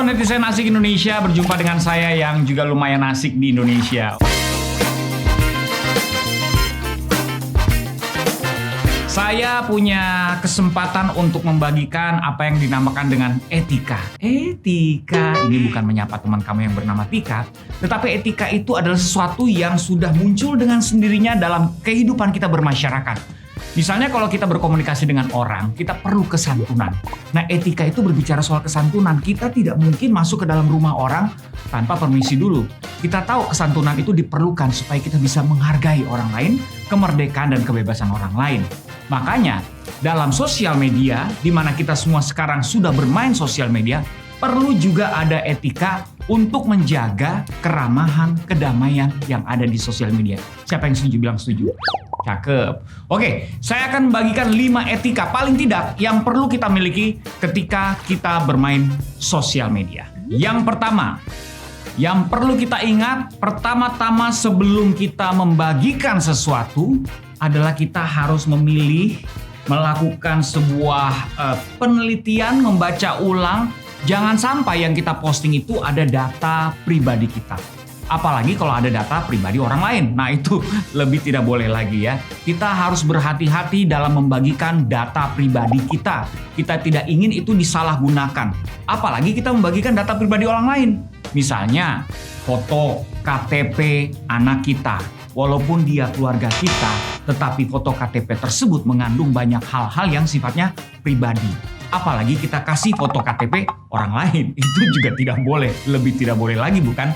Halo netizen asik Indonesia, berjumpa dengan saya yang juga lumayan asik di Indonesia. Saya punya kesempatan untuk membagikan apa yang dinamakan dengan etika. Etika, ini bukan menyapa teman kamu yang bernama Tika, tetapi etika itu adalah sesuatu yang sudah muncul dengan sendirinya dalam kehidupan kita bermasyarakat. Misalnya kalau kita berkomunikasi dengan orang, kita perlu kesantunan. Nah, etika itu berbicara soal kesantunan. Kita tidak mungkin masuk ke dalam rumah orang tanpa permisi dulu. Kita tahu kesantunan itu diperlukan supaya kita bisa menghargai orang lain, kemerdekaan dan kebebasan orang lain. Makanya, dalam sosial media, di mana kita semua sekarang sudah bermain sosial media, perlu juga ada etika untuk menjaga keramahan, kedamaian yang ada di sosial media. Siapa yang setuju bilang setuju? Cakep. Oke, saya akan membagikan 5 etika paling tidak yang perlu kita miliki ketika kita bermain sosial media. Yang pertama, yang perlu kita ingat pertama-tama sebelum kita membagikan sesuatu adalah kita harus memilih, melakukan sebuah penelitian, membaca ulang. Jangan sampai yang kita posting itu ada data pribadi kita. Apalagi kalau ada data pribadi orang lain. Nah, itu lebih tidak boleh lagi ya. Kita harus berhati-hati dalam membagikan data pribadi kita. Kita tidak ingin itu disalahgunakan. Apalagi kita membagikan data pribadi orang lain. Misalnya, foto KTP anak kita. Walaupun dia keluarga kita, tetapi foto KTP tersebut mengandung banyak hal-hal yang sifatnya pribadi. Apalagi kita kasih foto KTP orang lain. Itu juga tidak boleh. Lebih tidak boleh lagi, bukan?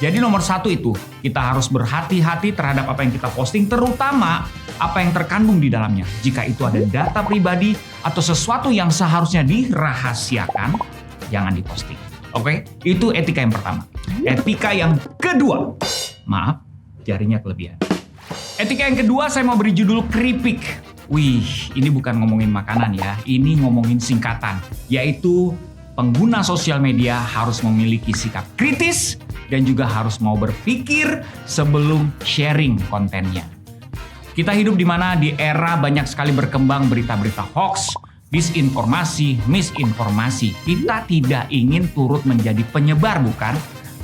Jadi nomor 1 itu, kita harus berhati-hati terhadap apa yang kita posting, terutama apa yang terkandung di dalamnya. Jika itu ada data pribadi atau sesuatu yang seharusnya dirahasiakan, jangan diposting. Oke? Itu etika yang pertama. Etika yang kedua, maaf, jarinya kelebihan. Etika yang kedua saya mau beri judul keripik. Wih, ini bukan ngomongin makanan ya, ini ngomongin singkatan, yaitu pengguna sosial media harus memiliki sikap kritis dan juga harus mau berpikir sebelum sharing kontennya. Kita hidup di mana di era banyak sekali berkembang berita-berita hoax, disinformasi, misinformasi. Kita tidak ingin turut menjadi penyebar, bukan?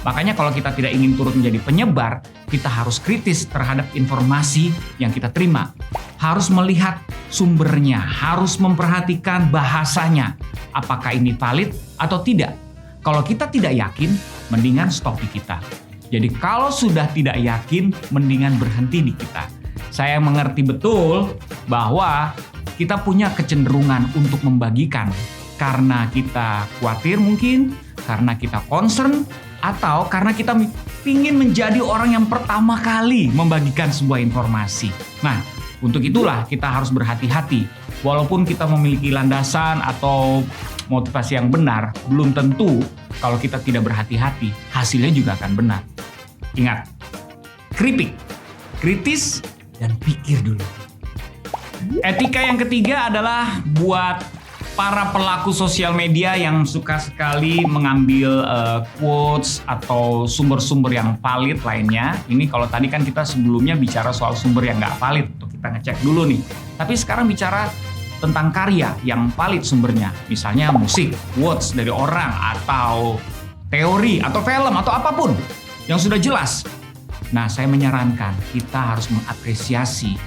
Makanya kalau kita tidak ingin turut menjadi penyebar, kita harus kritis terhadap informasi yang kita terima. Harus melihat sumbernya, harus memperhatikan bahasanya. Apakah ini valid atau tidak? Kalau kita tidak yakin, mendingan stop di kita. Jadi kalau sudah tidak yakin, mendingan berhenti di kita. Saya mengerti betul bahwa kita punya kecenderungan untuk membagikan karena kita khawatir mungkin, karena kita concern, atau karena kita ingin menjadi orang yang pertama kali membagikan sebuah informasi. Nah, untuk itulah kita harus berhati-hati. Walaupun kita memiliki landasan atau motivasi yang benar, belum tentu kalau kita tidak berhati-hati, hasilnya juga akan benar. Ingat, keripik, kritis, dan pikir dulu. Etika yang ketiga adalah buat para pelaku sosial media yang suka sekali mengambil quotes atau sumber-sumber yang valid lainnya. Ini kalau tadi kan kita sebelumnya bicara soal sumber yang nggak valid, tuh kita ngecek dulu nih. Tapi sekarang bicara tentang karya yang valid sumbernya. Misalnya musik, quotes dari orang, atau teori, atau film, atau apapun yang sudah jelas. Nah, saya menyarankan kita harus mengapresiasi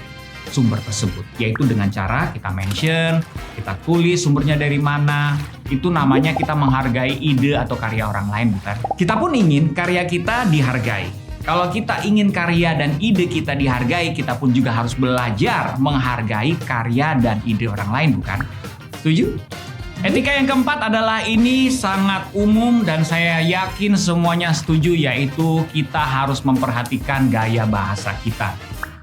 sumber tersebut, yaitu dengan cara kita mention, kita tulis sumbernya dari mana. Itu namanya kita menghargai ide atau karya orang lain, bukan? Kita pun ingin karya kita dihargai. Kalau kita ingin karya dan ide kita dihargai, kita pun juga harus belajar menghargai karya dan ide orang lain, bukan? Setuju? Etika yang keempat adalah ini sangat umum dan saya yakin semuanya setuju, yaitu kita harus memperhatikan gaya bahasa kita.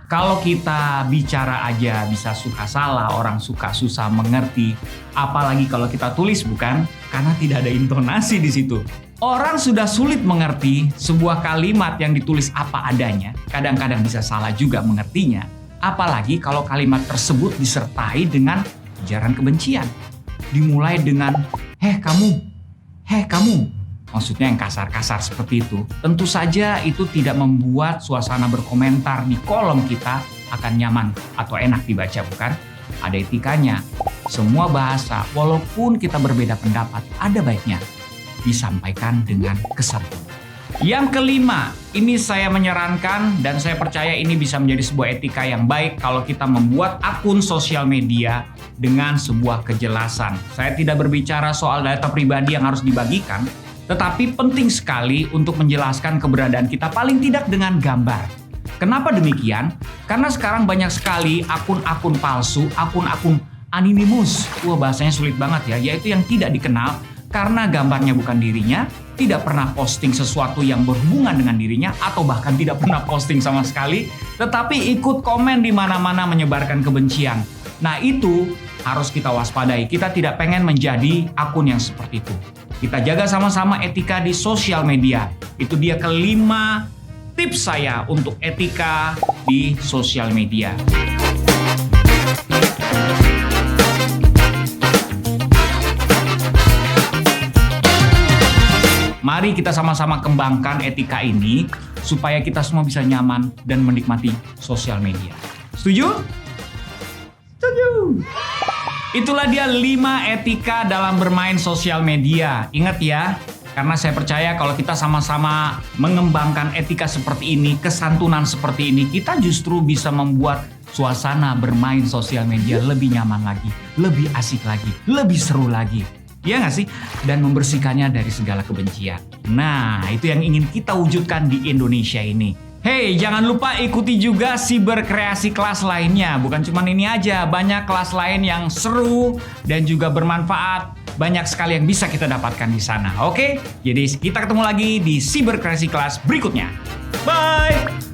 Kalau kita bicara aja bisa suka salah, orang suka susah mengerti, apalagi kalau kita tulis, bukan? Karena tidak ada intonasi di situ. Orang sudah sulit mengerti sebuah kalimat yang ditulis apa adanya, kadang-kadang bisa salah juga mengertinya. Apalagi kalau kalimat tersebut disertai dengan ujaran kebencian. Dimulai dengan, heh kamu. Maksudnya yang kasar-kasar seperti itu. Tentu saja itu tidak membuat suasana berkomentar di kolom kita akan nyaman atau enak dibaca, bukan? Ada etikanya. Semua bahasa, walaupun kita berbeda pendapat, ada baiknya. disampaikan dengan kesantunan. Yang kelima, ini saya menyarankan dan saya percaya ini bisa menjadi sebuah etika yang baik kalau kita membuat akun sosial media dengan sebuah kejelasan. Saya tidak berbicara soal data pribadi yang harus dibagikan, tetapi penting sekali untuk menjelaskan keberadaan kita paling tidak dengan gambar. Kenapa demikian? Karena sekarang banyak sekali akun-akun palsu, akun-akun anonymous. Wah, bahasanya sulit banget ya, yaitu yang tidak dikenal karena gambarnya bukan dirinya, tidak pernah posting sesuatu yang berhubungan dengan dirinya, atau bahkan tidak pernah posting sama sekali, tetapi ikut komen di mana-mana menyebarkan kebencian. Nah, itu harus kita waspadai. Kita tidak pengen menjadi akun yang seperti itu. Kita jaga sama-sama etika di sosial media. Itu dia kelima tips saya untuk etika di sosial media. Mari kita sama-sama kembangkan etika ini supaya kita semua bisa nyaman dan menikmati sosial media. Setuju? Setuju. Itulah dia 5 etika dalam bermain sosial media. Ingat ya, karena saya percaya kalau kita sama-sama mengembangkan etika seperti ini, kesantunan seperti ini, kita justru bisa membuat suasana bermain sosial media lebih nyaman lagi, lebih asik lagi, lebih seru lagi. Iya nggak sih? Dan membersihkannya dari segala kebencian. Nah, itu yang ingin kita wujudkan di Indonesia ini. Hey, jangan lupa ikuti juga Siber Kreasi kelas lainnya. Bukan cuma ini aja, banyak kelas lain yang seru dan juga bermanfaat. Banyak sekali yang bisa kita dapatkan di sana. Oke? Jadi kita ketemu lagi di Siber Kreasi kelas berikutnya. Bye!